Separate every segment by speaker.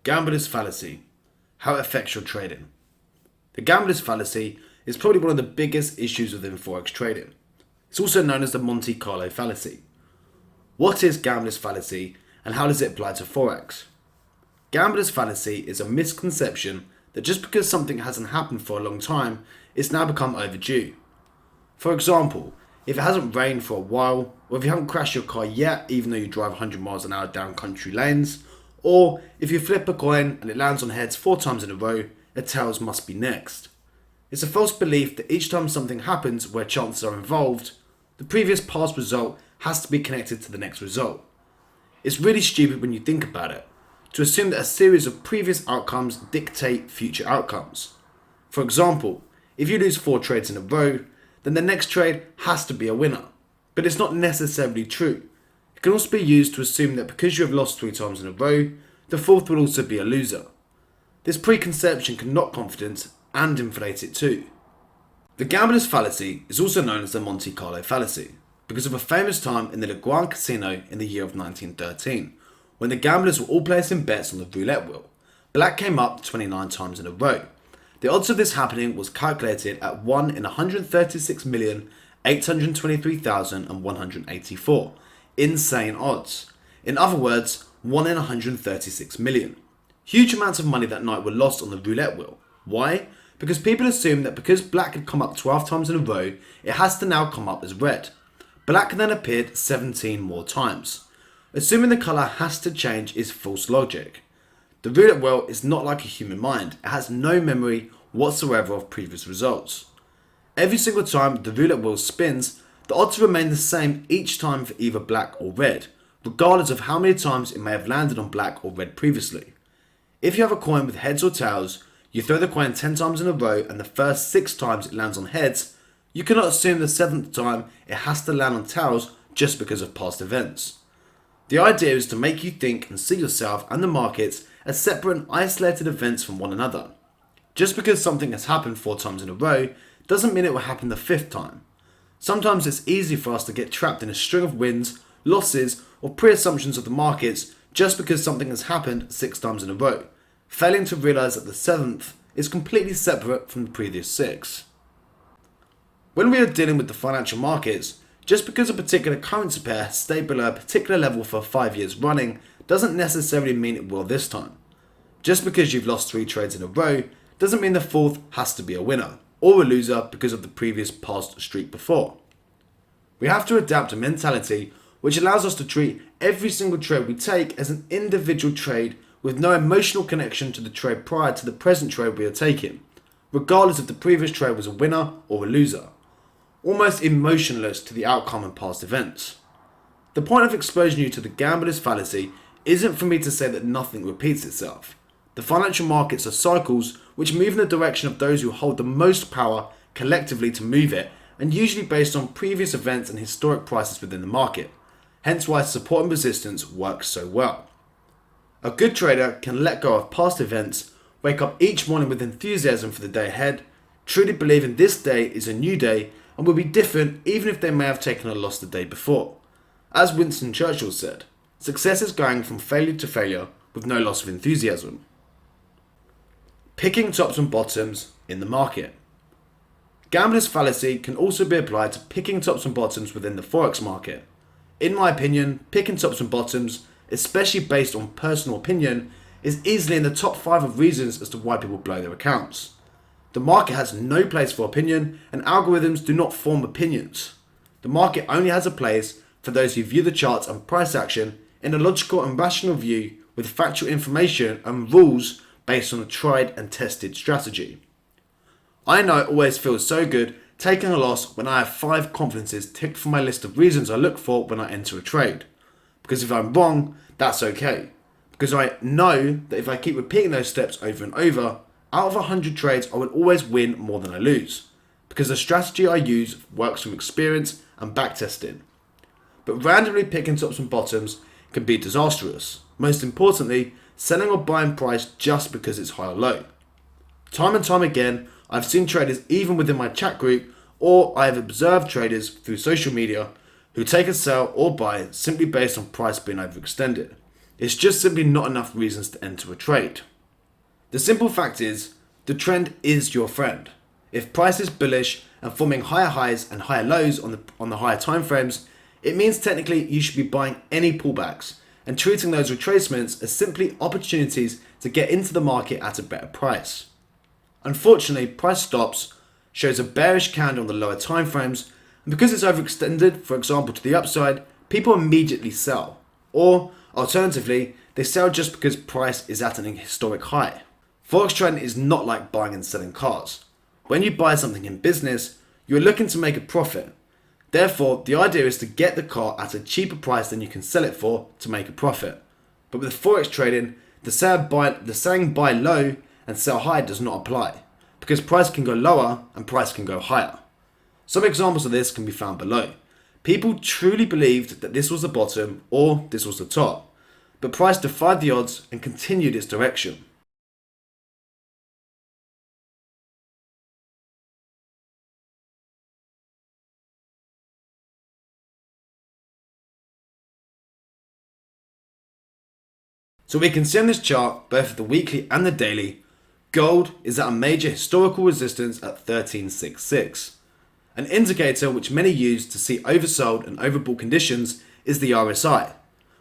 Speaker 1: Gambler's Fallacy, how it affects your trading. The gambler's fallacy is probably one of the biggest issues within Forex trading. It's also known as the Monte Carlo fallacy. What is gambler's fallacy and how does it apply to Forex? Gambler's fallacy is a misconception that just because something hasn't happened for a long time, it's now become overdue. For example, if it hasn't rained for a while, or if you haven't crashed your car yet even though you drive 100 miles an hour down country lanes, or if you flip a coin and it lands on heads 4 times in a row, a tails must be next. It's a false belief that each time something happens where chances are involved, the previous past result has to be connected to the next result. It's really stupid when you think about it, to assume that a series of previous outcomes dictate future outcomes. For example, if you lose 4 trades in a row, then the next trade has to be a winner. But it's not necessarily true. It can also be used to assume that because you have lost 3 times in a row, the 4th will also be a loser. This preconception can knock confidence and inflate it too. The gambler's fallacy is also known as the Monte Carlo fallacy because of a famous time in the Le Grand Casino in the year of 1913, when the gamblers were all placing bets on the roulette wheel. Black came up 29 times in a row. The odds of this happening was calculated at 1 in 136,823,184. Insane odds. In other words, 1 in 136 million. Huge amounts of money that night were lost on the roulette wheel. Why? Because people assumed that because black had come up 12 times in a row, it has to now come up as red. Black then appeared 17 more times. Assuming the colour has to change is false logic. The roulette wheel is not like a human mind. It has no memory whatsoever of previous results. Every single time the roulette wheel spins, the odds remain the same each time for either black or red, regardless of how many times it may have landed on black or red previously. If you have a coin with heads or tails, you throw the coin 10 times in a row and the first 6 times it lands on heads, you cannot assume the 7th time it has to land on tails just because of past events. The idea is to make you think and see yourself and the markets as separate and isolated events from one another. Just because something has happened 4 times in a row doesn't mean it will happen the 5th time. Sometimes it's easy for us to get trapped in a string of wins, losses, or pre-assumptions of the markets just because something has happened 6 times in a row, failing to realise that the 7th is completely separate from the previous 6. When we are dealing with the financial markets, just because a particular currency pair has stayed below a particular level for 5 years running doesn't necessarily mean it will this time. Just because you've lost 3 trades in a row doesn't mean the 4th has to be a winner or a loser because of the previous past streak before. We have to adapt a mentality which allows us to treat every single trade we take as an individual trade with no emotional connection to the trade prior to the present trade we are taking, regardless if the previous trade was a winner or a loser. Almost emotionless to the outcome and past events. The point of exposing you to the gambler's fallacy isn't for me to say that nothing repeats itself. The financial markets are cycles which move in the direction of those who hold the most power collectively to move it, and usually based on previous events and historic prices within the market. Hence why support and resistance works so well. A good trader can let go of past events, wake up each morning with enthusiasm for the day ahead, truly believing this day is a new day and will be different even if they may have taken a loss the day before. As Winston Churchill said, success is going from failure to failure with no loss of enthusiasm. Picking tops and bottoms in the market. Gambler's fallacy can also be applied to picking tops and bottoms within the Forex market. In my opinion, picking tops and bottoms, especially based on personal opinion, is easily in the top 5 of reasons as to why people blow their accounts. The market has no place for opinion, and algorithms do not form opinions. The market only has a place for those who view the charts and price action in a logical and rational view with factual information and rules based on a tried and tested strategy. I know it always feels so good taking a loss when I have 5 confidences ticked from my list of reasons I look for when I enter a trade. Because if I'm wrong, that's okay. Because I know that if I keep repeating those steps over and over, out of 100 trades I will always win more than I lose. Because the strategy I use works from experience and backtesting. But randomly picking tops and bottoms can be disastrous. Most importantly, selling or buying price just because it's high or low. Time and time again, I've seen traders even within my chat group, or I have observed traders through social media who take a sell or buy simply based on price being overextended. It's just simply not enough reasons to enter a trade. The simple fact is, the trend is your friend. If price is bullish and forming higher highs and higher lows on the higher time frames, it means technically you should be buying any pullbacks and treating those retracements as simply opportunities to get into the market at a better price. Unfortunately, price stops, shows a bearish candle on the lower time frames, and because it's overextended, for example to the upside, people immediately sell. Or, alternatively, they sell just because price is at an historic high. Forex trading is not like buying and selling cars. When you buy something in business, you are looking to make a profit. Therefore, the idea is to get the car at a cheaper price than you can sell it for to make a profit. But with Forex trading, the saying buy low and sell high does not apply, because price can go lower and price can go higher. Some examples of this can be found below. People truly believed that this was the bottom or this was the top, but price defied the odds and continued its direction. So we can see on this chart, both the weekly and the daily, gold is at a major historical resistance at 1366. An indicator which many use to see oversold and overbought conditions is the RSI,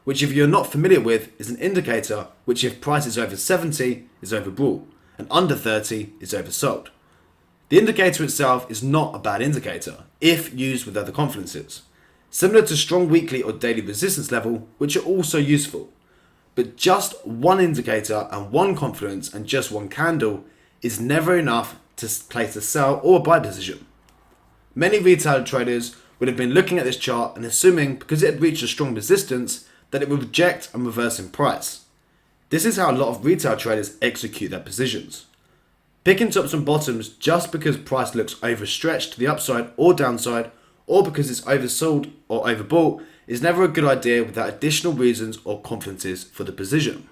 Speaker 1: which if you're not familiar with is an indicator which if price is over 70 is overbought and under 30 is oversold. The indicator itself is not a bad indicator if used with other confidences, similar to strong weekly or daily resistance level, which are also useful. But just one indicator and one confluence and just one candle is never enough to place a sell or a buy position. Many retail traders would have been looking at this chart and assuming because it had reached a strong resistance that it would reject and reverse in price. This is how a lot of retail traders execute their positions. Picking tops and bottoms just because price looks overstretched to the upside or downside, or because it's oversold or overbought, is never a good idea without additional reasons or confidences for the position.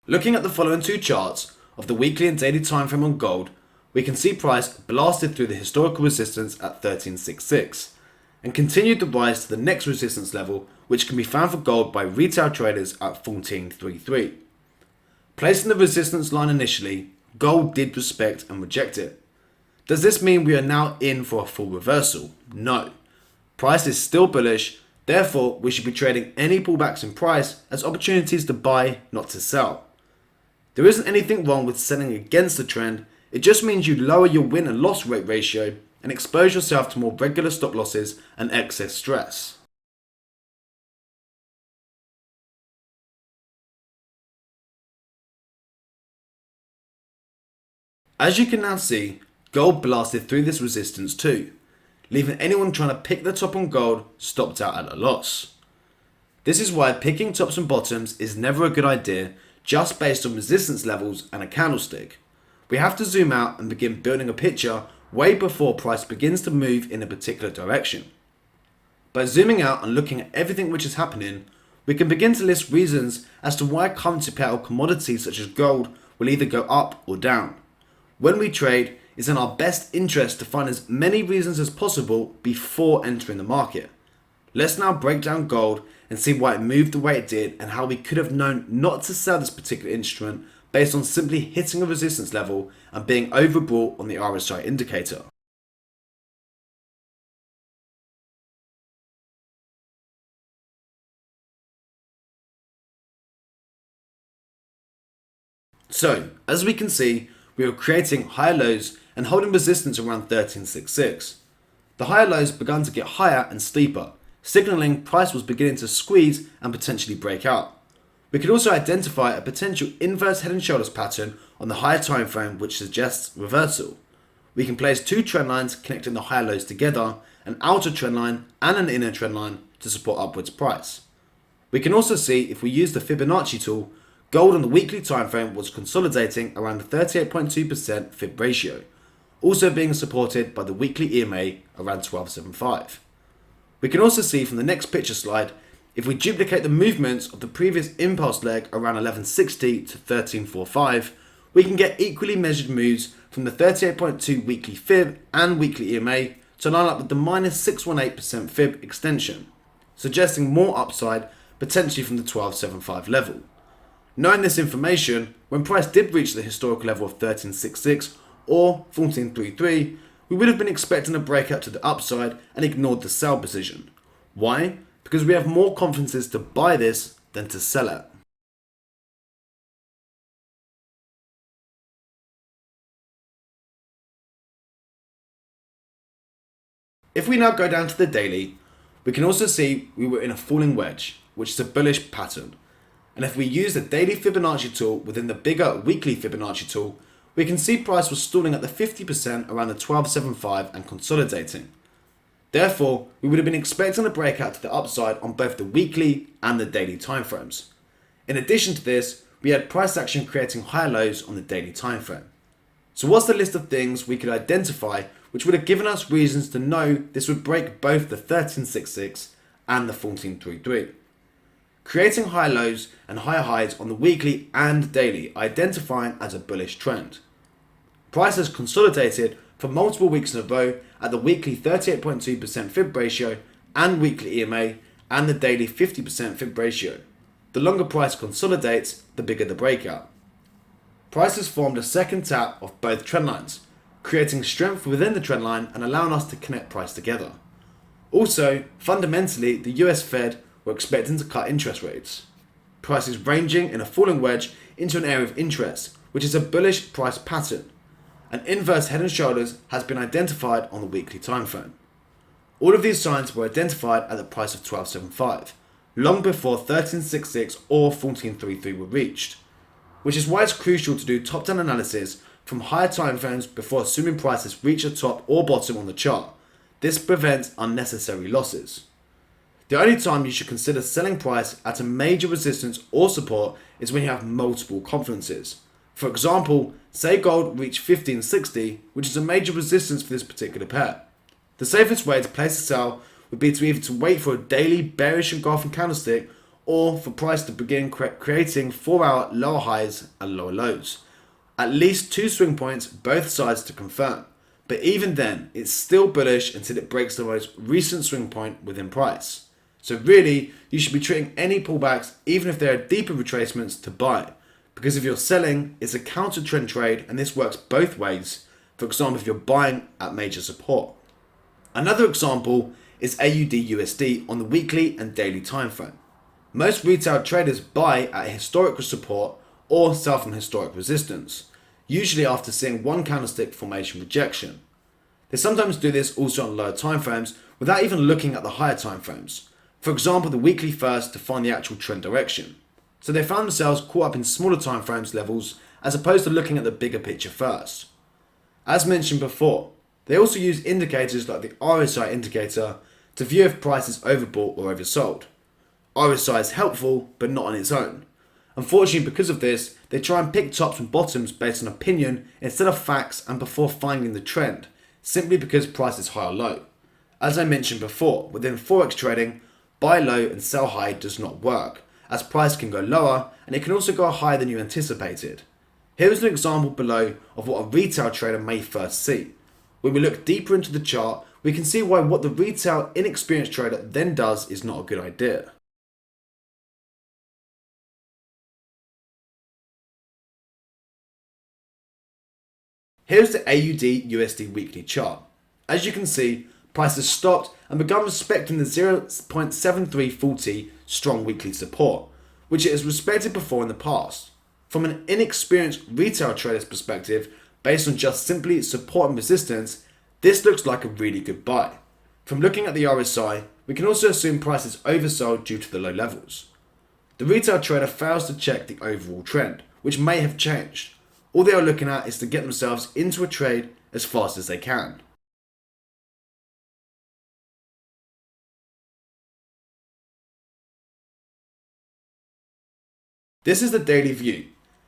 Speaker 1: Looking at the following two charts of the weekly and daily time frame on gold, we can see price blasted through the historical resistance at 1366 and continued the rise to the next resistance level, which can be found for gold by retail traders at 1433. Placing the resistance line initially, gold did respect and reject it. Does this mean we are now in for a full reversal? No. Price is still bullish, therefore we should be trading any pullbacks in price as opportunities to buy, not to sell. There isn't anything wrong with selling against the trend, it just means you lower your win and loss rate ratio and expose yourself to more regular stop losses and excess stress. As you can now see, gold blasted through this resistance too, leaving anyone trying to pick the top on gold stopped out at a loss. This is why picking tops and bottoms is never a good idea just based on resistance levels and a candlestick. We have to zoom out and begin building a picture way before price begins to move in a particular direction. By zooming out and looking at everything which is happening, we can begin to list reasons as to why currency pair or commodities such as gold will either go up or down. When we trade, it's in our best interest to find as many reasons as possible before entering the market. Let's now break down gold and see why it moved the way it did and how we could have known not to sell this particular instrument based on simply hitting a resistance level and being overbought on the RSI indicator. So, as we can see, we are creating higher lows and holding resistance around 1366. The higher lows began to get higher and steeper, signaling price was beginning to squeeze and potentially break out. We could also identify a potential inverse head and shoulders pattern on the higher time frame which suggests reversal. We can place two trend lines connecting the higher lows together, an outer trend line and an inner trend line to support upwards price. We can also see if we use the Fibonacci tool, gold on the weekly time frame was consolidating around the 38.2% Fib ratio, also being supported by the weekly EMA around 1275. We can also see from the next picture slide, if we duplicate the movements of the previous impulse leg around 1160 to 1345, we can get equally measured moves from the 38.2 weekly fib and weekly EMA to line up with the minus 618% fib extension, suggesting more upside potentially from the 1275 level. Knowing this information, when price did reach the historical level of 1366 or 1433, we would have been expecting a breakout to the upside and ignored the sell position. Why? Because we have more confidences to buy this than to sell it. If we now go down to the daily, we can also see we were in a falling wedge, which is a bullish pattern. And if we use the daily Fibonacci tool within the bigger weekly Fibonacci tool, we can see price was stalling at the 50% around the 1275 and consolidating. Therefore, we would have been expecting a breakout to the upside on both the weekly and the daily timeframes. In addition to this, we had price action creating higher lows on the daily timeframe. So what's the list of things we could identify which would have given us reasons to know this would break both the 1366 and the 1433? Creating higher lows and higher highs on the weekly and daily, identifying as a bullish trend. Price has consolidated for multiple weeks in a row at the weekly 38.2% fib ratio and weekly EMA and the daily 50% fib ratio. The longer price consolidates, the bigger the breakout. Price has formed a second tap of both trend lines, creating strength within the trend line and allowing us to connect price together. Also, fundamentally, the US Fed were expecting to cut interest rates. Price is ranging in a falling wedge into an area of interest, which is a bullish price pattern. An inverse head and shoulders has been identified on the weekly time frame. All of these signs were identified at the price of 1275, long before 1366 or 1433 were reached, which is why it's crucial to do top-down analysis from higher time frames before assuming prices reach a top or bottom on the chart. This prevents unnecessary losses. The only time you should consider selling price at a major resistance or support is when you have multiple confidences. For example, say gold reached 1560, which is a major resistance for this particular pair. The safest way to place a sell would be to either to wait for a daily bearish engulfing candlestick or for price to begin creating 4-hour lower highs and lower lows. At least 2 swing points both sides to confirm, but even then it's still bullish until it breaks the most recent swing point within price. So really, you should be treating any pullbacks, even if there are deeper retracements, to buy, because if you're selling, it's a counter trend trade and this works both ways. For example, if you're buying at major support. Another example is AUD USD on the weekly and daily time frame. Most retail traders buy at historical support or sell from historic resistance, usually after seeing one candlestick formation rejection. They sometimes do this also on lower time frames without even looking at the higher time frames. For example, the weekly first to find the actual trend direction. So they found themselves caught up in smaller time frames levels as opposed to looking at the bigger picture first. As mentioned before, they also use indicators like the RSI indicator to view if price is overbought or oversold. RSI is helpful, but not on its own. Unfortunately, because of this, they try and pick tops and bottoms based on opinion instead of facts and before finding the trend, simply because price is high or low. As I mentioned before, within Forex trading, buy low and sell high does not work, as price can go lower and it can also go higher than you anticipated. Here is an example below of what a retail trader may first see. When we look deeper into the chart, we can see why what the retail inexperienced trader then does is not a good idea. Here's the AUD USD weekly chart. As you can see, price has stopped and begun respecting the 0.7340 strong weekly support, which it has respected before in the past. From an inexperienced retail trader's perspective, based on just simply support and resistance, this looks like a really good buy. From looking at the RSI, we can also assume price is oversold due to the low levels. The retail trader fails to check the overall trend, which may have changed. All they are looking at is to get themselves into a trade as fast as they can. This is the daily view.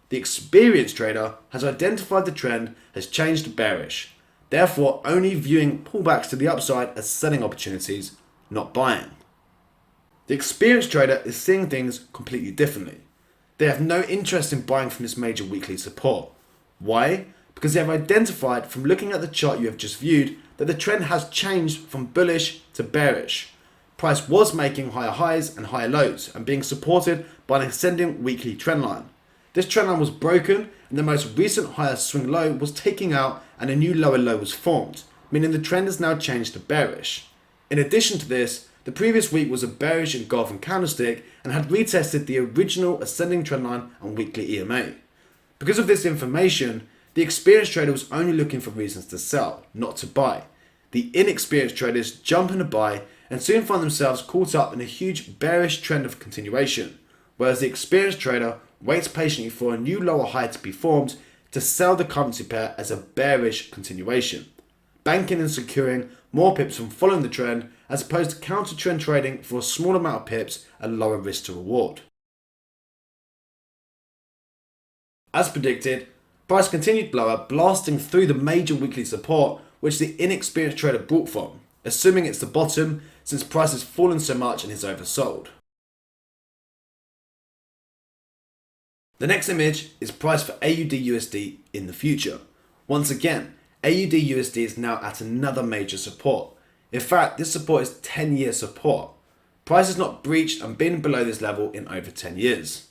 Speaker 1: The experienced trader has identified the trend has changed to bearish, therefore only viewing pullbacks to the upside as selling opportunities, not buying. The experienced trader is seeing things completely differently. They have no interest in buying from this major weekly support. Why? Because they have identified from looking at the chart you have just viewed that the trend has changed from bullish to bearish. Price was making higher highs and higher lows and being supported by an ascending weekly trend line. This trend line was broken and the most recent higher swing low was taken out and a new lower low was formed, meaning the trend has now changed to bearish. In addition to this, the previous week was a bearish engulfing candlestick and had retested the original ascending trend line on weekly EMA. Because of this information, the experienced trader was only looking for reasons to sell, not to buy. The inexperienced traders jump in to buy and soon find themselves caught up in a huge bearish trend of continuation, whereas the experienced trader waits patiently for a new lower high to be formed to sell the currency pair as a bearish continuation, banking and securing more pips from following the trend as opposed to counter trend trading for a small amount of pips at lower risk to reward. As predicted, price continued lower, blasting through the major weekly support which the inexperienced trader brought from, assuming it's the bottom since price has fallen so much and is oversold. The next image is price for AUD/USD in the future. Once again, AUD/USD is now at another major support. In fact, this support is 10-year support. Price has not breached and been below this level in over 10 years.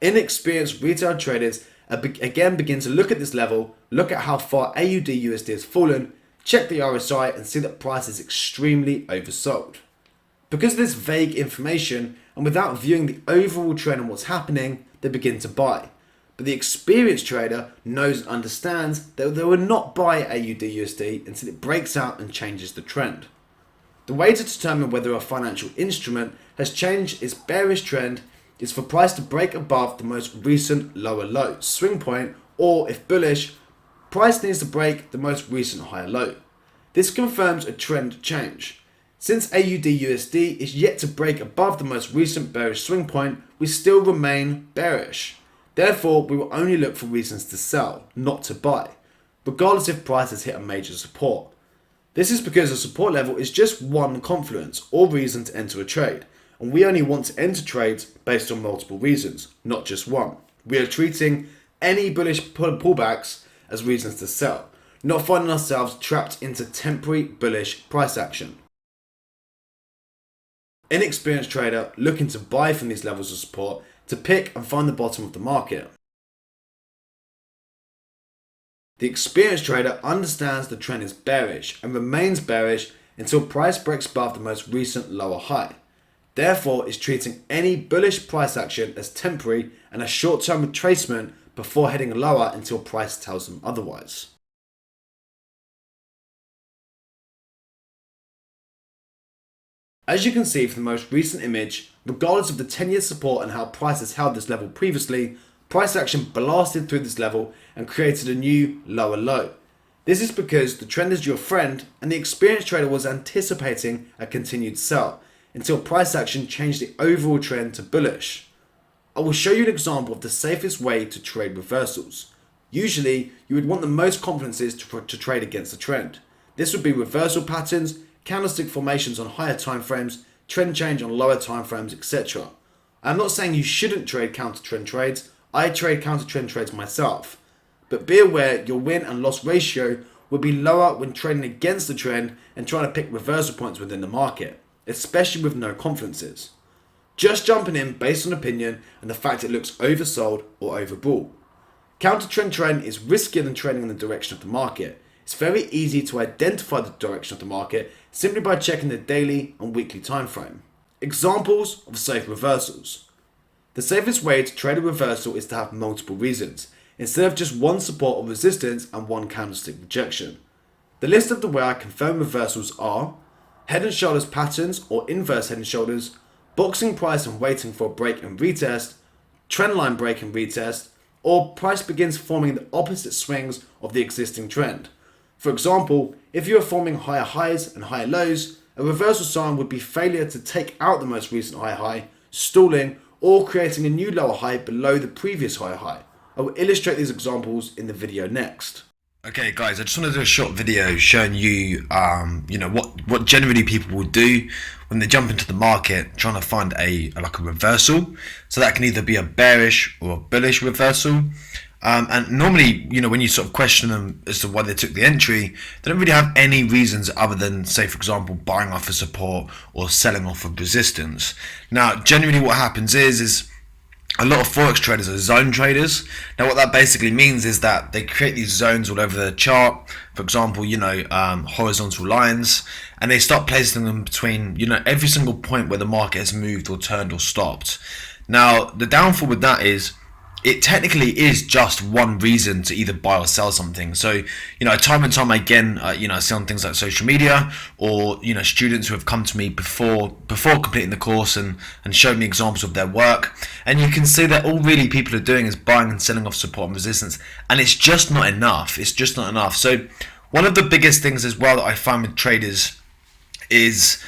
Speaker 1: Inexperienced retail traders again begin to look at this level, look at how far AUD/USD has fallen, check the RSI and see that price is extremely oversold. Because of this vague information and without viewing the overall trend and what's happening, they begin to buy. But the experienced trader knows and understands that they will not buy AUD/USD until it breaks out and changes the trend. The way to determine whether a financial instrument has changed its bearish trend is for price to break above the most recent lower low, swing point, or if bullish, price needs to break the most recent higher low. This confirms a trend change. Since AUD/USD is yet to break above the most recent bearish swing point, we still remain bearish. Therefore, we will only look for reasons to sell, not to buy, regardless if price has hit a major support. This is because a support level is just one confluence or reason to enter a trade, and we only want to enter trades based on multiple reasons, not just one. We are treating any bullish pullbacks as reasons to sell, not finding ourselves trapped into temporary bullish price action. Inexperienced trader looking to buy from these levels of support to pick and find the bottom of the market. The experienced trader understands the trend is bearish and remains bearish until price breaks above the most recent lower high. Therefore, is treating any bullish price action as temporary and a short-term retracement before heading lower until price tells them otherwise. As you can see from the most recent image, regardless of the 10-year support and how price has held this level previously, price action blasted through this level and created a new lower low. This is because the trend is your friend and the experienced trader was anticipating a continued sell until price action changed the overall trend to bullish. I will show you an example of the safest way to trade reversals. Usually, you would want the most confidences to trade against the trend. This would be reversal patterns, candlestick formations on higher time frames, trend change on lower time frames, etc. I'm not saying you shouldn't trade counter trend trades. I trade counter trend trades myself. But be aware your win and loss ratio will be lower when trading against the trend and trying to pick reversal points within the market, especially with no confidences. Just jumping in based on opinion and the fact it looks oversold or overbought. Counter trend is riskier than trading in the direction of the market. It's very easy to identify the direction of the market simply by checking the daily and weekly time frame. Examples of safe reversals. The safest way to trade a reversal is to have multiple reasons, instead of just one support or resistance and one candlestick rejection. The list of the way I confirm reversals are head and shoulders patterns or inverse head and shoulders, boxing price and waiting for a break and retest, trend line break and retest, or price begins forming the opposite swings of the existing trend. For example, if you are forming higher highs and higher lows, a reversal sign would be failure to take out the most recent higher high, stalling, or creating a new lower high below the previous higher high. I will illustrate these examples in the video next. Okay guys, I just want to do a short video showing you, what generally people will do when they jump into the market trying to find a reversal. So that can either be a bearish or a bullish reversal. And normally, when you sort of question them as to why they took the entry, they don't really have any reasons other than, say, for example, buying off of support or selling off of resistance. Now, generally what happens is a lot of forex traders are zone traders. Now, what that basically means is that they create these zones all over the chart. For example, horizontal lines, and they start placing them between, every single point where the market has moved or turned or stopped. Now, the downfall with that is it technically is just one reason to either buy or sell something. So, time and time again, I see on things like social media or, students who have come to me before completing the course and showed me examples of their work. And you can see that all really people are doing is buying and selling off support and resistance. And it's just not enough. It's just not enough. So one of the biggest things as well that I find with traders is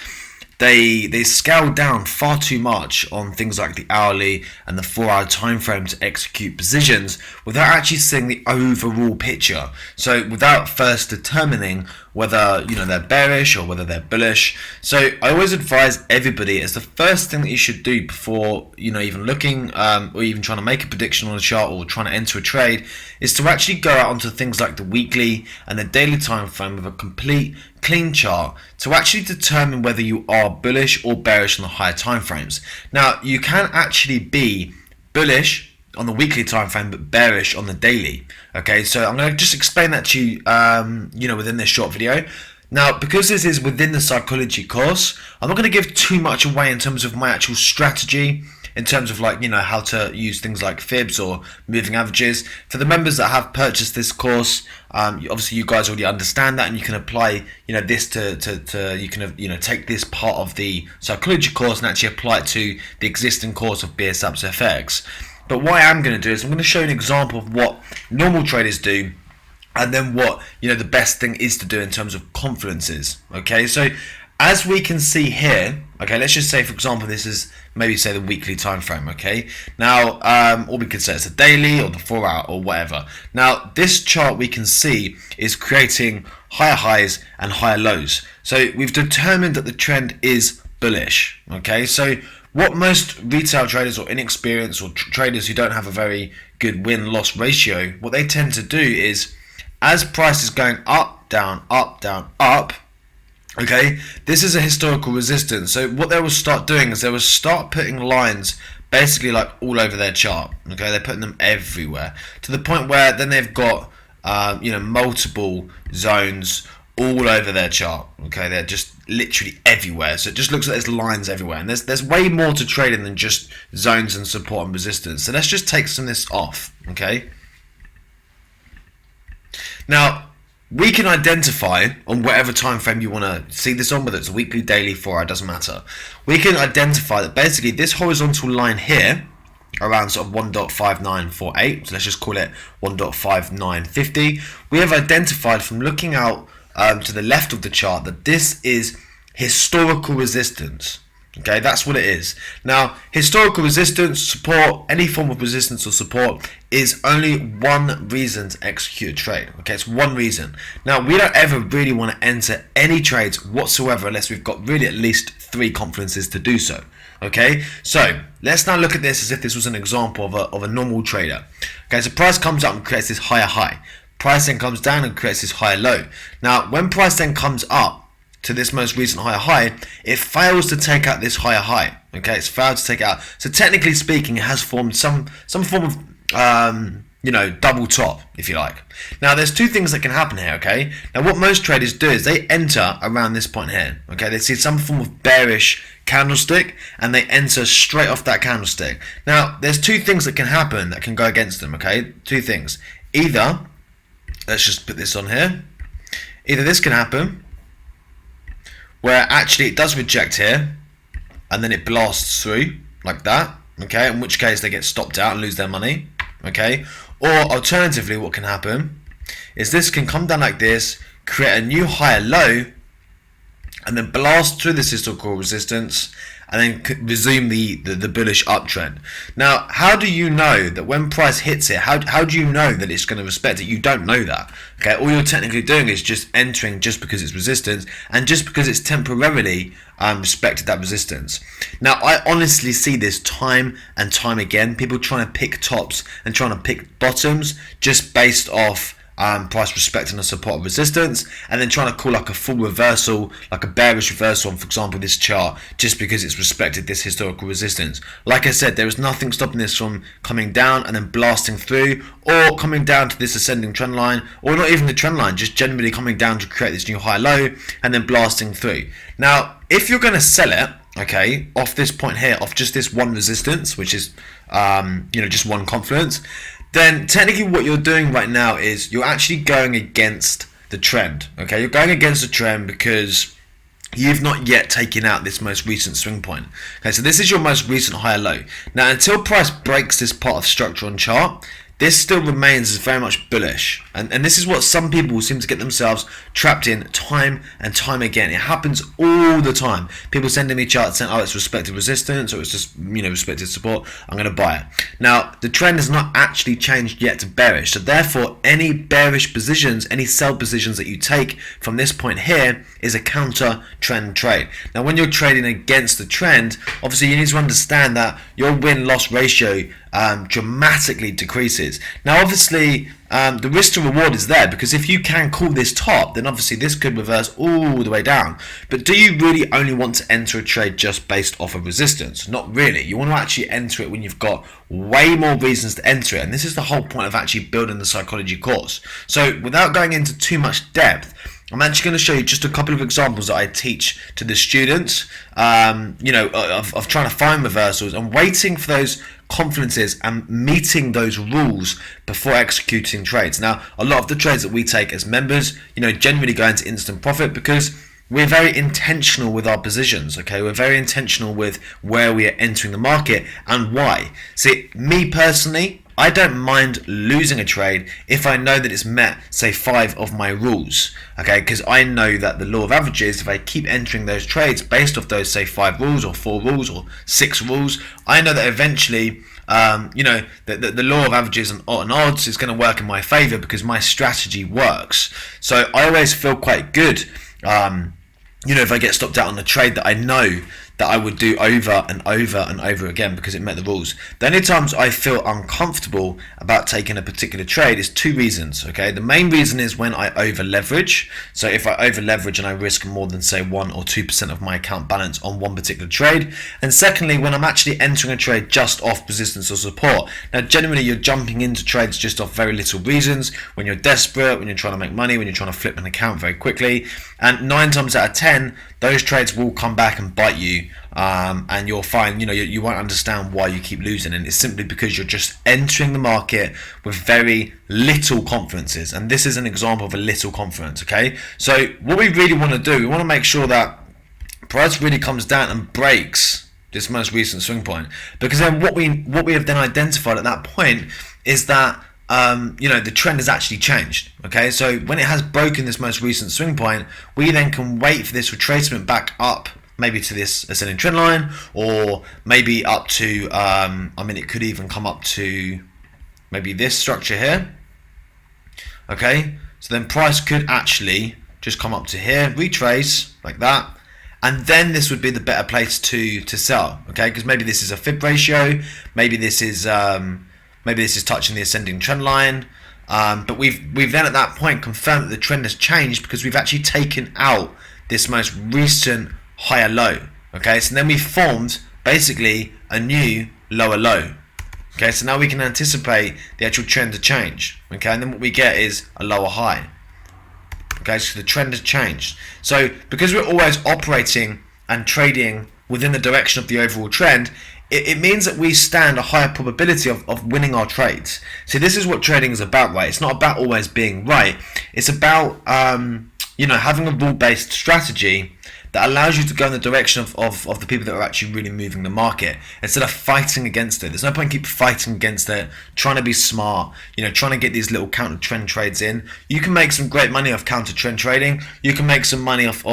Speaker 1: they scale down far too much on things like the hourly and the 4-hour time frame to execute positions without actually seeing the overall picture. So without first determining whether they're bearish or whether they're bullish. So I always advise everybody, as the first thing that you should do before even looking or even trying to make a prediction on a chart or trying to enter a trade, is to actually go out onto things like the weekly and the daily time frame with a complete clean chart to actually determine whether you are bullish or bearish on the higher time frames. Now, you can actually be bullish on the weekly time frame but bearish on the daily. Okay, so I'm going to just explain that to you within this short video. Now, because this is within the psychology course, I'm not going to give too much away in terms of my actual strategy, in terms of how to use things like fibs or moving averages. For the members that have purchased this course, obviously you guys already understand that, and you can apply this to you can take this part of the psychology course and actually apply it to the existing course of BS Apps FX. But what I am going to do is I'm going to show you an example of what normal traders do, and then what the best thing is to do in terms of confidences. Okay, so as we can see here, okay, let's just say, for example, this is maybe say the weekly time frame. Okay, now or we could say it's a daily or the 4-hour or whatever. Now, this chart we can see is creating higher highs and higher lows. So we've determined that the trend is bullish. Okay, so what most retail traders or inexperienced or traders who don't have a very good win-loss ratio, what they tend to do is, as price is going up, down, up, down, up, okay, this is a historical resistance. So what they will start doing is they will start putting lines basically like all over their chart. Okay, they're putting them everywhere to the point where then they've got multiple zones all over their chart. Okay, they're just literally everywhere. So it just looks like there's lines everywhere, and there's way more to trading than just zones and support and resistance. So let's just take some of this off. Okay, now we can identify on whatever time frame you want to see this on, whether it's weekly, daily, 4-hour, doesn't matter. We can identify that basically this horizontal line here around sort of 1.5948, so let's just call it 1.5950, we have identified from looking out to the left of the chart that this is historical resistance. Okay, that's what it is. Now, historical resistance, support, any form of resistance or support is only one reason to execute a trade. Okay, it's one reason. Now, we don't ever really want to enter any trades whatsoever unless we've got really at least 3 confidences to do so. Okay, so let's now look at this as if this was an example of a normal trader. Okay, so price comes up and creates this higher high. Price then comes down and creates this higher low. Now, when price then comes up to this most recent higher high, it fails to take out this higher high. Okay, it's failed to take it out. So technically speaking, it has formed some form of double top, if you like. Now, there's 2 things that can happen here. Okay, now what most traders do is they enter around this point here. Okay, they see some form of bearish candlestick and they enter straight off that candlestick. Now, there's 2 things that can happen that can go against them. Okay, 2 things. Either, let's just put this on here. Either this can happen, where actually it does reject here and then it blasts through like that, okay, in which case they get stopped out and lose their money, okay, or alternatively what can happen is this can come down like this, create a new higher low, and then blast through this historical resistance, and then resume the bullish uptrend. Now, how do you know that when price hits it, how do you know that it's going to respect it? You don't know that. Okay, all you're technically doing is just entering just because it's resistance, and just because it's temporarily respected that resistance. Now, I honestly see this time and time again, people trying to pick tops and trying to pick bottoms just based off price respecting the support and resistance, and then trying to call like a full reversal, like a bearish reversal on, for example, this chart, just because it's respected this historical resistance. Like I said, there is nothing stopping this from coming down and then blasting through, or coming down to this ascending trend line, or not even the trend line, just generally coming down to create this new high low and then blasting through. Now, if you're going to sell it, okay, off this point here, off just this one resistance, which is just one confluence, then technically what you're doing right now is you're actually going against the trend. Okay, you're going against the trend because you've not yet taken out this most recent swing point. Okay, so this is your most recent higher low. Now, until price breaks this part of structure on chart, this still remains as very much bullish. And this is what some people seem to get themselves trapped in time and time again. It happens all the time. People sending me charts saying, oh, it's respected resistance, or it's just, respected support. I'm going to buy it. Now, the trend has not actually changed yet to bearish. So therefore, any bearish positions, any sell positions that you take from this point here is a counter trend trade. Now, when you're trading against the trend, obviously you need to understand that your win-loss ratio dramatically decreases. Now, obviously, the risk to reward is there, because if you can call this top, then obviously this could reverse all the way down. But do you really only want to enter a trade just based off of resistance? Not really. You want to actually enter it when you've got way more reasons to enter it, and this is the whole point of actually building the psychology course. So without going into too much depth, I'm actually going to show you just a couple of examples that I teach to the students, of trying to find reversals and waiting for those confidences and meeting those rules before executing trades. Now, a lot of the trades that we take as members, generally go into instant profit because we're very intentional with our positions, okay? We're very intentional with where we are entering the market and why. See, me personally, I don't mind losing a trade if I know that it's met, say, 5 of my rules, okay? Because I know that the law of averages, if I keep entering those trades based off those, say, 5 rules or 4 rules or 6 rules, I know that eventually, the law of averages and odds is going to work in my favor because my strategy works. So I always feel quite good, if I get stopped out on the trade that I know that I would do over and over and over again because it met the rules. The only times I feel uncomfortable about taking a particular trade is 2 reasons, okay? The main reason is when I over leverage. So if I over leverage and I risk more than, say, 1 or 2% of my account balance on one particular trade. And secondly, when I'm actually entering a trade just off resistance or support. Now, generally you're jumping into trades just off very little reasons, when you're desperate, when you're trying to make money, when you're trying to flip an account very quickly. And 9 times out of 10, those trades will come back and bite you, and you'll find, you won't understand why you keep losing, and it's simply because you're just entering the market with very little confidences, and this is an example of a little confidence, okay? So what we really want to do, we want to make sure that price really comes down and breaks this most recent swing point, because then what we have then identified at that point is that the trend has actually changed. Okay, so when it has broken this most recent swing point, we then can wait for this retracement back up, maybe to this ascending trend line, or maybe up to, it could even come up to maybe this structure here. Okay, so then price could actually just come up to here, retrace like that, and then this would be the better place to sell. Okay, because maybe this is a fib ratio, maybe this is touching the ascending trend line, but we've then at that point confirmed that the trend has changed because we've actually taken out this most recent higher low. Okay, so then we formed basically a new lower low. Okay, so now we can anticipate the actual trend to change. Okay, and then what we get is a lower high. Okay, so the trend has changed. So because we're always operating and trading within the direction of the overall trend, it means that we stand a higher probability of winning our trades. See, this is what trading is about, right? It's not about always being right. It's about having a rule-based strategy
Speaker 2: that allows you to go in the direction of the people that are actually really moving the market instead of fighting against it. There's no point in keep fighting against it, trying to be smart, trying to get these little counter trend trades in. You can make some great money off counter trend trading. You can make some money off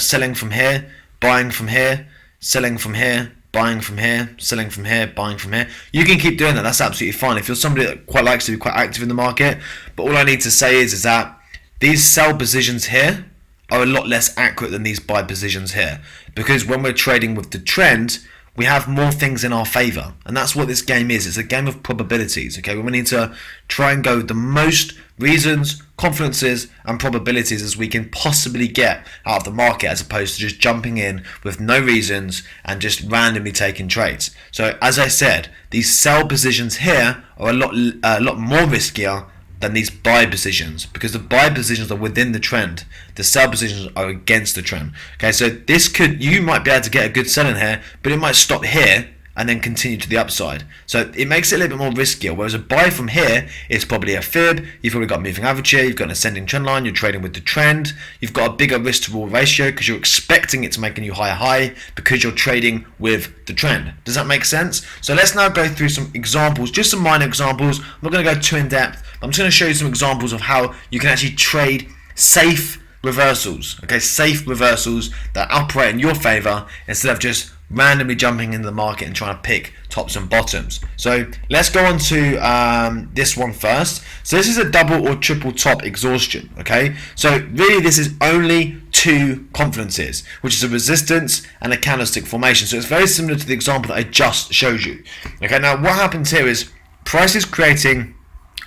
Speaker 2: selling from here, buying from here, selling from here, buying from here, selling from here, buying from here. You can keep doing that. That's absolutely fine if you're somebody that quite likes to be quite active in the market. But all I need to say is that these sell positions here are a lot less accurate than these buy positions here, because when we're trading with the trend, we have more things in our favor, and that's what this game is. It's a game of probabilities. Okay, we need to try and go with the most reasons, confidences, and probabilities as we can possibly get out of the market, as opposed to just jumping in with no reasons and just randomly taking trades. So as I said, these sell positions here are a lot more riskier than these buy positions, because the buy positions are within the trend, the sell positions are against the trend. Okay, so you might be able to get a good sell in here, but it might stop here and then continue to the upside. So it makes it a little bit more riskier, whereas a buy from here is probably a fib. You've probably got moving average here, you've got an ascending trend line, you're trading with the trend, you've got a bigger risk to reward ratio because you're expecting it to make a new higher high because you're trading with the trend. Does that make sense? So let's now go through some examples, just some minor examples. I'm not going to go too in depth. I'm just going to show you some examples of how you can actually trade safe reversals. Okay, safe reversals that operate in your favor instead of just randomly jumping into the market and trying to pick tops and bottoms. So let's go on to this one first. So this is a double or triple top exhaustion. Okay, so really this is only two confidences, which is a resistance and a candlestick formation. So it's very similar to the example that I just showed you. Okay, now what happens here is price is creating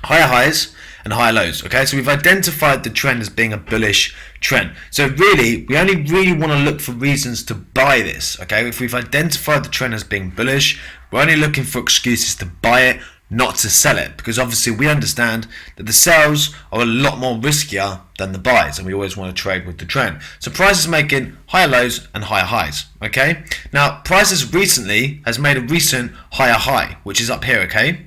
Speaker 2: higher highs and higher lows. Okay, so we've identified the trend as being a bullish trend. So really, we only really want to look for reasons to buy this. Okay, if we've identified the trend as being bullish, we're only looking for excuses to buy it, not to sell it, because obviously we understand that the sells are a lot more riskier than the buys, and we always want to trade with the trend. So price is making higher lows and higher highs. Okay, now prices recently has made a recent higher high, which is up here. Okay,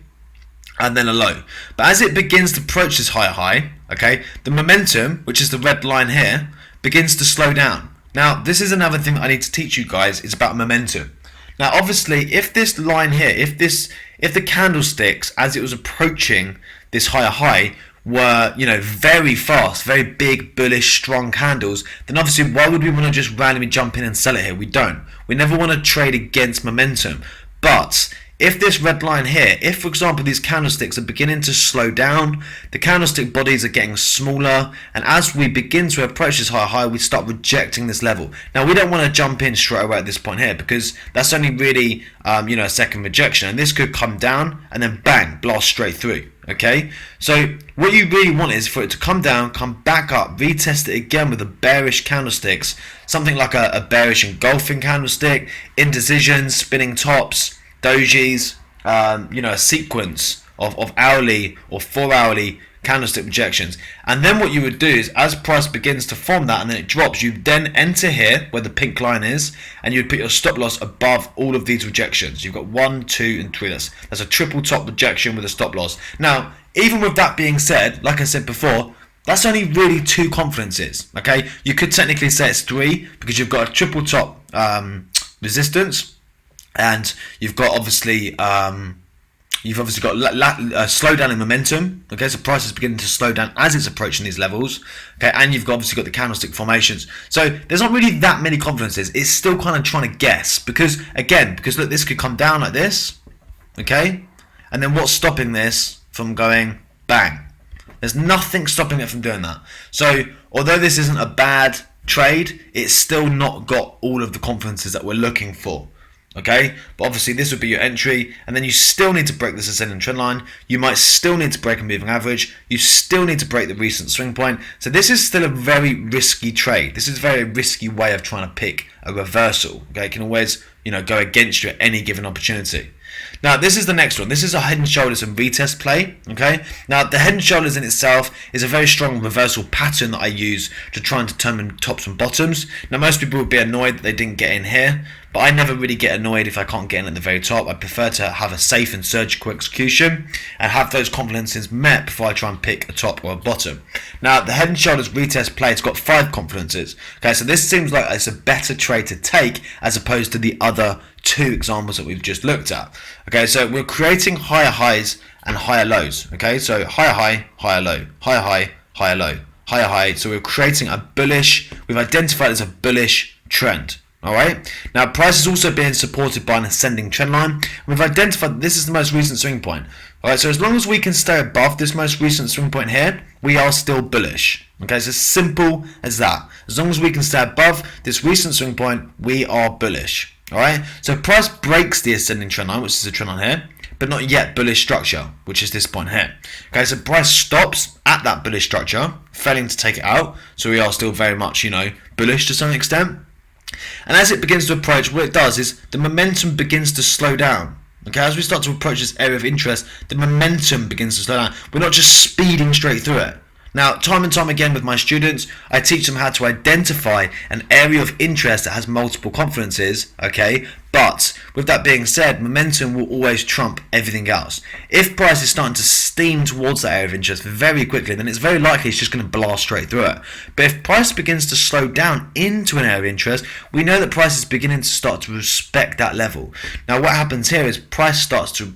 Speaker 2: and then a low. But as it begins to approach this higher high, okay, the momentum, which is the red line here, begins to slow down. Now, this is another thing that I need to teach you guys, is about momentum. Now, obviously, if this line here, if the candlesticks, as it was approaching this higher high, were, very fast, very big, bullish, strong candles, then obviously why would we want to just randomly jump in and sell it here? We don't. We never want to trade against momentum. But if this red line here, if for example these candlesticks are beginning to slow down, the candlestick bodies are getting smaller, and as we begin to approach this higher high, we start rejecting this level. Now we don't want to jump in straight away at this point here, because that's only really a second rejection, and this could come down and then bang, blast straight through. Okay, so what you really want is for it to come down, come back up, retest it again with the bearish candlesticks, something like a bearish engulfing candlestick, indecisions, spinning tops, dojis, a sequence of hourly or 4 hourly candlestick rejections. And then what you would do is, as price begins to form that and then it drops, you then enter here where the pink line is, and you'd put your stop loss above all of these rejections. You've got 1, 2, and 3. That's a triple top rejection with a stop loss. Now, even with that being said, like I said before, that's only really two confidences. Okay, you could technically say it's 3, because you've got a triple top resistance, and you've got obviously got a slowdown in momentum. Okay, so price is beginning to slow down as it's approaching these levels. Okay, and you've obviously got the candlestick formations. So there's not really that many confidences. It's still kind of trying to guess, because look, this could come down like this. Okay, and then what's stopping this from going bang? There's nothing stopping it from doing that. So although this isn't a bad trade, it's still not got all of the confidences that we're looking for. Okay, but obviously this would be your entry, and then you still need to break this ascending trend line. You might still need to break a moving average. You still need to break the recent swing point. So this is still a very risky trade. This is a very risky way of trying to pick a reversal. Okay, it can always go against you at any given opportunity. Now, this is the next one. This is a head and shoulders and retest play. Okay. Now, the head and shoulders in itself is a very strong reversal pattern that I use to try and determine tops and bottoms. Now, most people would be annoyed that they didn't get in here, but I never really get annoyed if I can't get in at the very top. I prefer to have a safe and surgical execution and have those confidences met before I try and pick a top or a bottom. Now, the head and shoulders retest play, it's got 5 confidences. Okay, so this seems like it's a better trade to take as opposed to the other 2 examples that we've just looked at. Okay, so we're creating higher highs and higher lows. Okay, so higher high, higher low, higher high, higher low, higher high. So we're creating a bullish, we've identified as a bullish trend. Alright, now price is also being supported by an ascending trend line. We've identified that this is the most recent swing point. Alright, so as long as we can stay above this most recent swing point here, we are still bullish. Okay, it's as simple as that. As long as we can stay above this recent swing point, we are bullish. Alright, so price breaks the ascending trend line, which is a trend line here, but not yet bullish structure, which is this point here. Okay, so price stops at that bullish structure, failing to take it out, so we are still very much, bullish to some extent. And as it begins to approach, what it does is the momentum begins to slow down. Okay, as we start to approach this area of interest, the momentum begins to slow down. We're not just speeding straight through it. Now, time and time again with my students, I teach them how to identify an area of interest that has multiple confidences, okay? But with that being said, momentum will always trump everything else. If price is starting to steam towards that area of interest very quickly, then it's very likely it's just going to blast straight through it. But if price begins to slow down into an area of interest, we know that price is beginning to start to respect that level. Now, what happens here is price starts to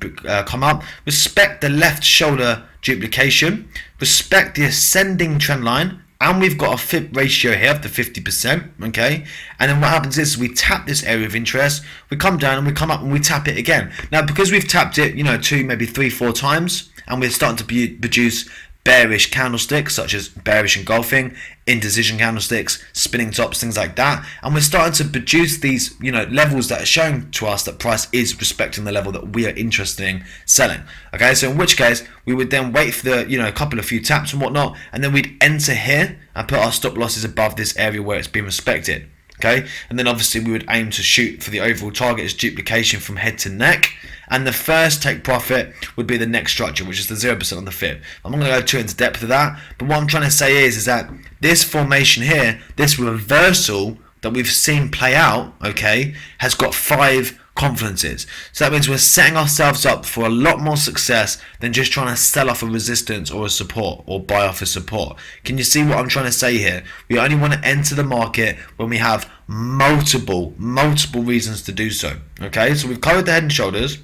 Speaker 2: come up, respect the left shoulder duplication, respect the ascending trend line, and we've got a FIB ratio here of the 50%, okay? And then what happens is we tap this area of interest, we come down and we come up and we tap it again. Now, because we've tapped it, 2, maybe 3, 4 times, and we're starting to produce bearish candlesticks, such as bearish engulfing, indecision candlesticks, spinning tops, things like that. And we're starting to produce these, levels that are showing to us that price is respecting the level that we are interested in selling. Okay, so in which case, we would then wait for the, few taps and whatnot, and then we'd enter here and put our stop losses above this area where it's been respected. Okay, and then obviously we would aim to shoot for the overall target as duplication from head to neck. And the first take profit would be the next structure, which is the 0% on the FIB. I'm not going to go too into depth of that, but what I'm trying to say is that this formation here, this reversal that we've seen play out, okay, has got 5 confidences. So that means we're setting ourselves up for a lot more success than just trying to sell off a resistance or a support or buy off a support. Can you see what I'm trying to say here? We only want to enter the market when we have multiple reasons to do so. Okay, so we've covered the head and shoulders.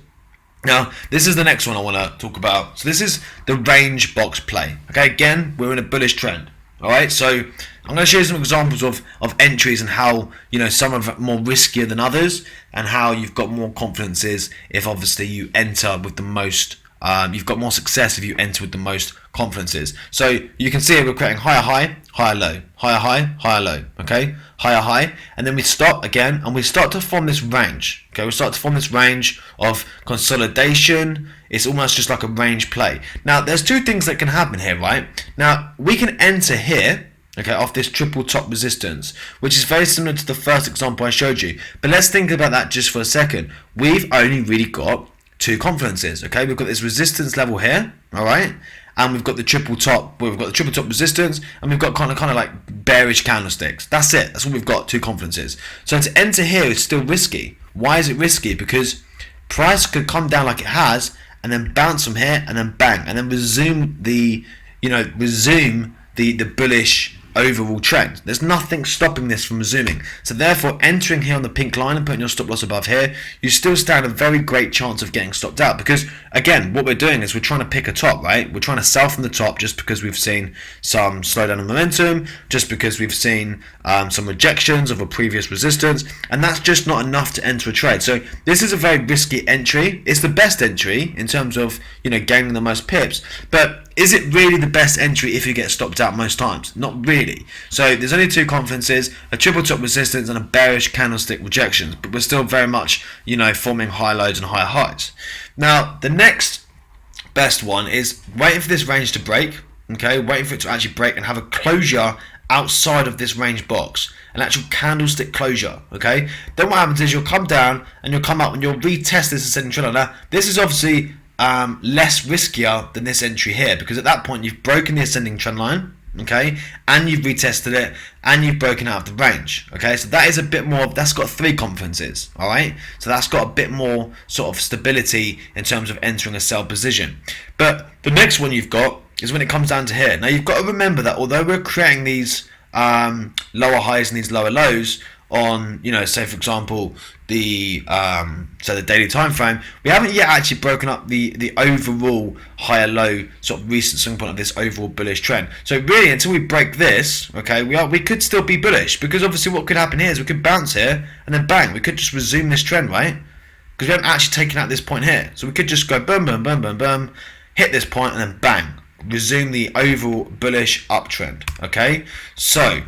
Speaker 2: Now, this is the next one I want to talk about. So this is the range box play. Okay, again, we're in a bullish trend. All right, so I'm going to show you some examples of entries and how, some are more riskier than others and how you've got more confidences if obviously you enter with the most, you've got more success if you enter with the most confidences. So you can see we're creating higher high, higher low, higher high, higher low, okay? Higher high, and then we stop again and we start to form this range. Okay, we start to form this range of consolidation. It's almost just like a range play. Now, there's 2 things that can happen here, right? Now, we can enter here, okay, off this triple top resistance, which is very similar to the first example I showed you. But let's think about that just for a second. We've only really got 2 confidences, okay? We've got this resistance level here, all right? And we've got the triple top, we've got the triple top resistance, and we've got kind of like bearish candlesticks. That's it. That's all we've got, 2 confidences. So to enter here is still risky. Why is it risky? Because price could come down like it has, and then bounce from here, and then bang, and then resume the bullish overall trend. There's nothing stopping this from resuming. So therefore, entering here on the pink line and putting your stop loss above here, you still stand a very great chance of getting stopped out. Because again, what we're doing is we're trying to pick a top, right? We're trying to sell from the top just because we've seen some slowdown in momentum, just because we've seen some rejections of a previous resistance, and that's just not enough to enter a trade. So this is a very risky entry. It's the best entry in terms of gaining the most pips, but is it really the best entry if you get stopped out most times? Not really. So there's only 2 confidences, a triple top resistance and a bearish candlestick rejections, but we're still very much, forming high lows and higher highs. Now, the next best one is waiting for this range to break, okay, waiting for it to actually break and have a closure outside of this range box, an actual candlestick closure, okay? Then what happens is you'll come down and you'll come up and you'll retest this ascending trend line. Now, this is obviously less riskier than this entry here, because at that point you've broken the ascending trend line, okay, and you've retested it and you've broken out of the range, okay? So that is a bit more, that's got 3 conferences, all right? So that's got a bit more sort of stability in terms of entering a sell position. But the next one you've got is when it comes down to here. Now you've got to remember that although we're creating these lower highs and these lower lows on, you know, say for example the so the daily time frame, we haven't yet actually broken up the overall higher low sort of recent swing point of this overall bullish trend. So really, until we break this, okay, we could still be bullish, because obviously what could happen here is we could bounce here and then bang, we could just resume this trend, right? Because we haven't actually taken out this point here, so we could just go boom boom boom boom boom, hit this point and then bang, resume the overall bullish uptrend, okay? So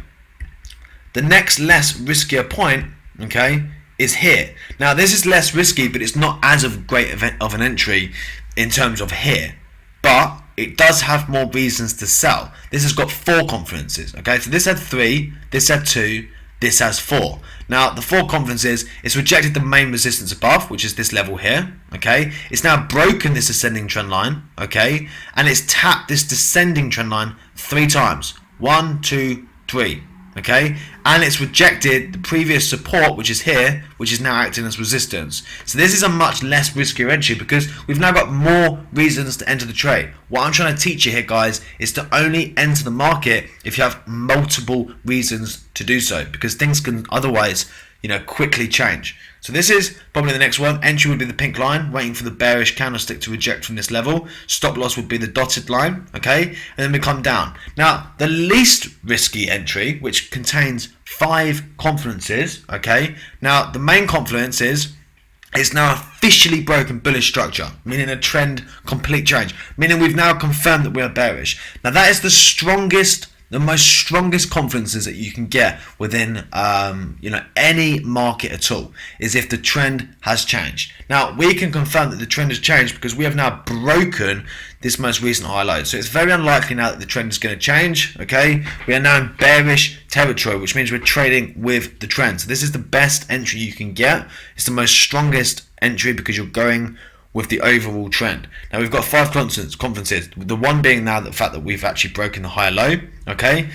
Speaker 2: the next less riskier point, okay, is here. Now this is less risky, but it's not as of great of an entry in terms of here, but it does have more reasons to sell. This has got 4 conferences, okay? So this had 3, this had 2, this has 4. Now the 4 conferences, it's rejected the main resistance above, which is this level here, okay? It's now broken this ascending trend line, okay? And it's tapped this descending trend line 3 times. 1, 2, 3. Okay, and it's rejected the previous support, which is here, which is now acting as resistance. So this is a much less riskier entry, because we've now got more reasons to enter the trade. What I'm trying to teach you here, guys, is to only enter the market if you have multiple reasons to do so, because things can otherwise, you know, quickly change. So this is probably the next one. Entry would be the pink line, waiting for the bearish candlestick to reject from this level. Stop loss would be the dotted line, okay? And then we come down. Now, the least risky entry, which contains 5 conferences, okay? Now, the main confluence is it's now officially broken bullish structure, meaning a trend complete change, meaning we've now confirmed that we are bearish. Now, that is the most strongest conferences that you can get within you know, any market at all, is if the trend has changed. Now we can confirm that the trend has changed because we have now broken this most recent high low. So it's very unlikely now that the trend is going to change, okay? We are now in bearish territory, which means we're trading with the trend. So this is the best entry you can get. It's the most strongest entry because you're going with the overall trend. Now we've got 5 conferences, the one being now the fact that we've actually broken the higher low, okay?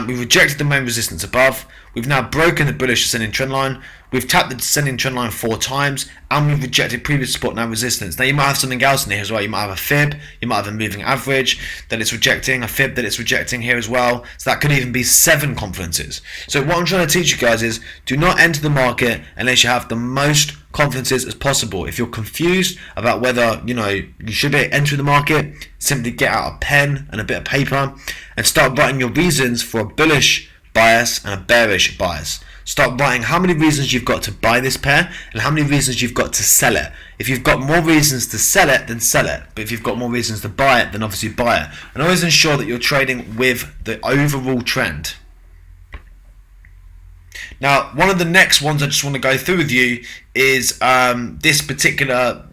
Speaker 2: We've rejected the main resistance above, we've now broken the bullish ascending trend line, we've tapped the descending trend line 4 times, and we've rejected previous support, now resistance. Now you might have something else in here as well. You might have a fib, you might have a moving average that it's rejecting, a fib that it's rejecting here as well. So that could even be 7 conferences. So what I'm trying to teach you guys is, do not enter the market unless you have the most conferences as possible. If you're confused about whether, you know, you should be entering the market, simply get out a pen and a bit of paper and start writing your reasons for a bullish bias and a bearish bias. Start writing how many reasons you've got to buy this pair and how many reasons you've got to sell it. If you've got more reasons to sell it, then sell it. But if you've got more reasons to buy it, then obviously buy it. And always ensure that you're trading with the overall trend. Now, one of the next ones I just want to go through with you is this particular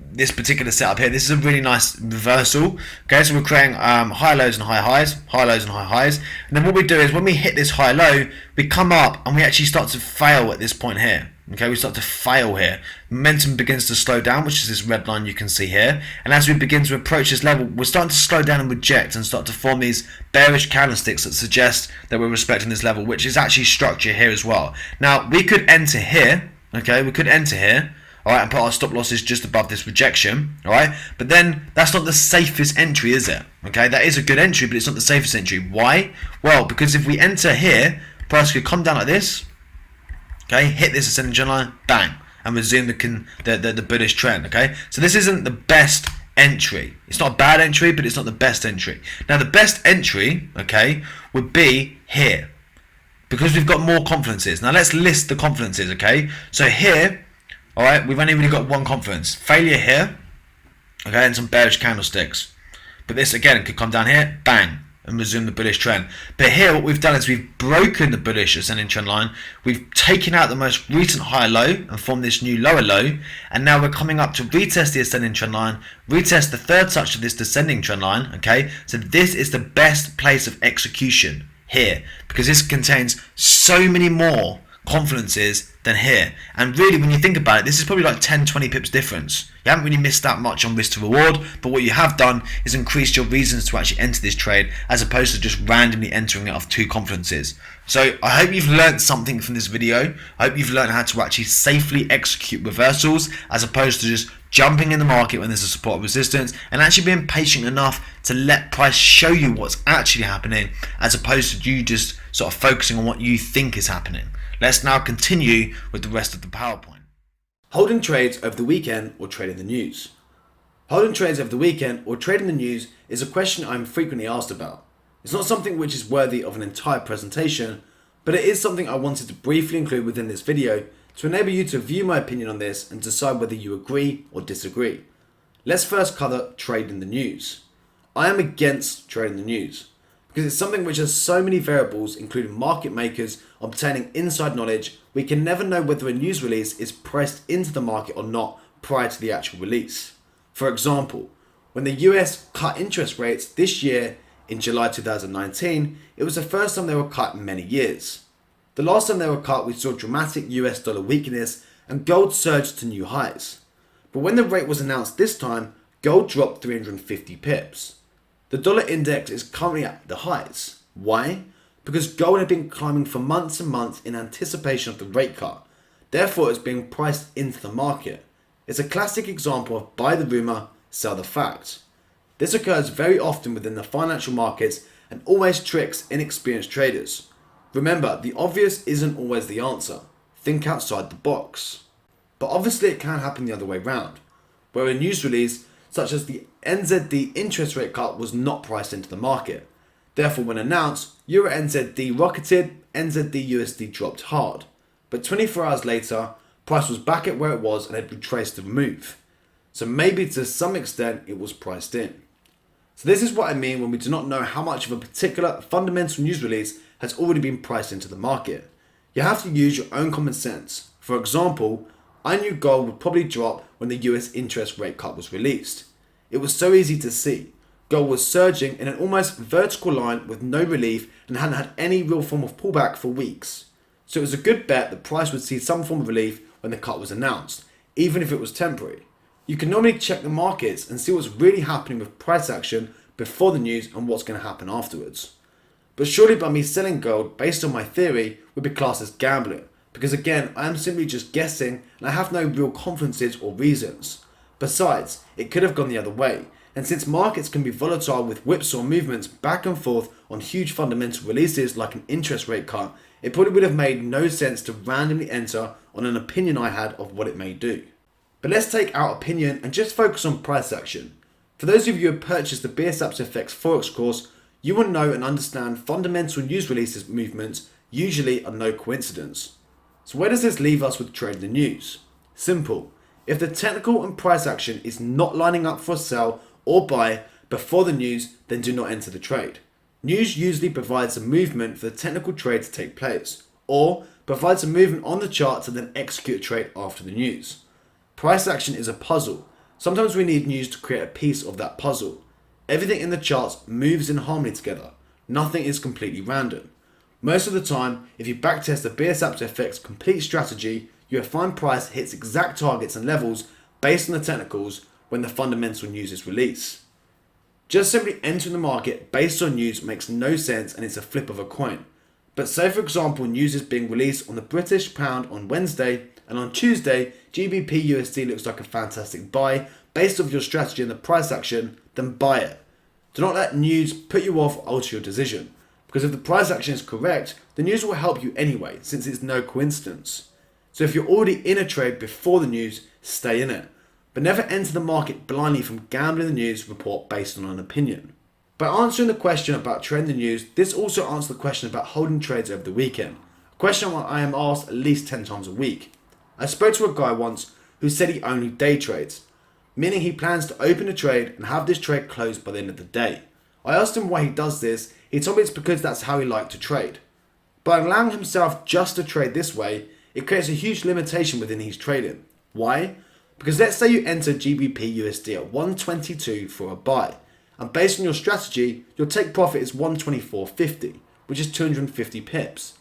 Speaker 2: setup here. This is a really nice reversal. Okay, so we're creating high lows and high highs, high lows and high highs. And then what we do is when we hit this high low, we come up and we actually start to fail at this point here. Okay, we start to fail here. Momentum begins to slow down, which is this red line you can see here. And as we begin to approach this level, we're starting to slow down and reject and start to form these bearish candlesticks that suggest that we're respecting this level, which is actually structure here as well. Now, we could enter here, okay, we could enter here, alright, and put our stop losses just above this rejection, alright, but then that's not the safest entry, is it? Okay, that is a good entry, but it's not the safest entry. Why? Well, because if we enter here, price could come down like this, okay, hit this ascending trend line, bang, and resume the bullish trend, okay? So this isn't the best entry. It's not a bad entry, but it's not the best entry. Now, the best entry, okay, would be here, because we've got more conferences. Now, let's list the conferences, okay? So here, all right, we've only really got one conference. Failure here, okay, and some bearish candlesticks. But this, again, could come down here, bang, and resume the bullish trend. But here, what we've done is we've broken the bullish ascending trend line. We've taken out the most recent high low and formed this new lower low. And now we're coming up to retest the ascending trend line, retest the third touch of this descending trend line, okay? So this is the best place of execution here, because this contains so many more confidences than here. And really, when you think about it, this is probably like 10-20 pips difference. You haven't really missed that much on risk to reward, but what you have done is increased your reasons to actually enter this trade, as opposed to just randomly entering it off 2 confidences. So I hope you've learned something from this video. I hope you've learned how to actually safely execute reversals, as opposed to just jumping in the market when there's a support resistance, and actually being patient enough to let price show you what's actually happening, as opposed to you just sort of focusing on what you think is happening. Let's now continue with the rest of the PowerPoint.
Speaker 1: Holding trades over the weekend or trading the news. Holding trades over the weekend or trading the news is a question I'm frequently asked about. It's not something which is worthy of an entire presentation, but it is something I wanted to briefly include within this video to enable you to view my opinion on this and decide whether you agree or disagree. Let's first cover trading the news. I am against trading the news because it's something which has so many variables, including market makers obtaining inside knowledge. We can never know whether a news release is priced into the market or not prior to the actual release. For example, when the US cut interest rates this year in July 2019, it was the first time they were cut in many years. The last time they were cut, we saw dramatic US dollar weakness and gold surged to new highs. But when the rate was announced this time, gold dropped 350 pips. The dollar index is currently at the highs. Why? Because gold had been climbing for months and months in anticipation of the rate cut. Therefore, it's being priced into the market. It's a classic example of buy the rumor, sell the fact. This occurs very often within the financial markets and always tricks inexperienced traders. Remember, the obvious isn't always the answer. Think outside the box. But obviously it can happen the other way round, where a news release such as the NZD interest rate cut was not priced into the market. Therefore, when announced, Euro NZD rocketed, NZD USD dropped hard. But 24 hours later, price was back at where it was and had retraced the move. So maybe to some extent it was priced in. So this is what I mean when we do not know how much of a particular fundamental news release has already been priced into the market. You have to use your own common sense. For example, I knew gold would probably drop when the US interest rate cut was released. It was so easy to see. Gold was surging in an almost vertical line with no relief and hadn't had any real form of pullback for weeks. So it was a good bet the price would see some form of relief when the cut was announced, even if it was temporary. You can normally check the markets and see what's really happening with price action before the news and what's going to happen afterwards. But surely by me selling gold based on my theory would be classed as gambling, because again, I am simply just guessing and I have no real confidences or reasons. Besides, it could have gone the other way, and since markets can be volatile with whipsaw movements back and forth on huge fundamental releases like an interest rate cut, it probably would have made no sense to randomly enter on an opinion I had of what it may do. But let's take our opinion and just focus on price action. For those of you who have purchased the BSAPS FX Forex course, you will know and understand fundamental news releases movements usually are no coincidence. So where does this leave us with trading the news? Simple. If the technical and price action is not lining up for a sell or buy before the news, then do not enter the trade. News usually provides a movement for the technical trade to take place, or provides a movement on the chart to then execute a trade after the news. Price action is a puzzle. Sometimes we need news to create a piece of that puzzle. Everything in the charts moves in harmony together. Nothing is completely random. Most of the time, if you backtest the BSAPS FX complete strategy, you will find price hits exact targets and levels based on the technicals when the fundamental news is released. Just simply entering the market based on news makes no sense and it's a flip of a coin. But say for example news is being released on the British pound on Wednesday, and on Tuesday GBP USD looks like a fantastic buy based off your strategy and the price action, then buy it. Do not let news put you off or alter your decision, because if the price action is correct, the news will help you anyway since it's no coincidence. So if you're already in a trade before the news, stay in it. But never enter the market blindly from gambling the news report based on an opinion. By answering the question about trading the news, this also answers the question about holding trades over the weekend. A question I am asked at least 10 times a week. I spoke to a guy once who said he only day trades, meaning he plans to open a trade and have this trade closed by the end of the day. I asked him why he does this. He told me it's because that's how he liked to trade. By allowing himself just to trade this way, it creates a huge limitation within his trading. Why? Because let's say you enter GBP USD at 122 for a buy, and based on your strategy, your take profit is 124.50. which is 250 pips.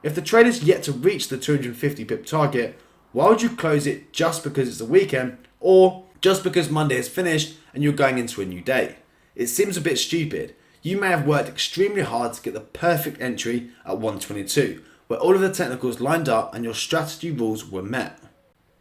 Speaker 1: If the trade is yet to reach the 250 pip target, why would you close it just because it's a weekend or just because Monday is finished and you're going into a new day? It seems a bit stupid. You may have worked extremely hard to get the perfect entry at 122, where all of the technicals lined up and your strategy rules were met.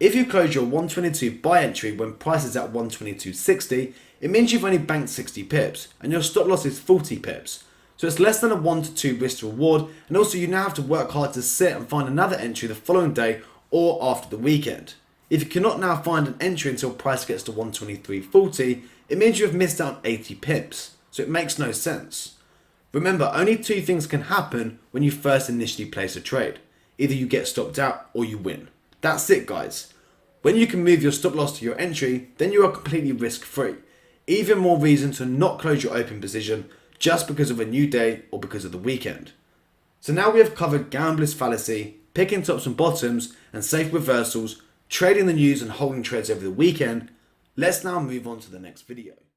Speaker 1: If you close your 122 buy entry when price is at 122.60, it means you've only banked 60 pips and your stop loss is 40 pips. So it's less than a 1 to 2 risk to reward, and also you now have to work hard to sit and find another entry the following day or after the weekend. If you cannot now find an entry until price gets to 123.40, it means you have missed out on 80 pips. So it makes no sense. Remember, only two things can happen when you first initially place a trade. Either you get stopped out or you win. That's it, guys. When you can move your stop loss to your entry, then you are completely risk free. Even more reason to not close your open position just because of a new day or because of the weekend. So now we have covered gambler's fallacy, picking tops and bottoms and safe reversals, trading the news and holding trades over the weekend. Let's now move on to the next video.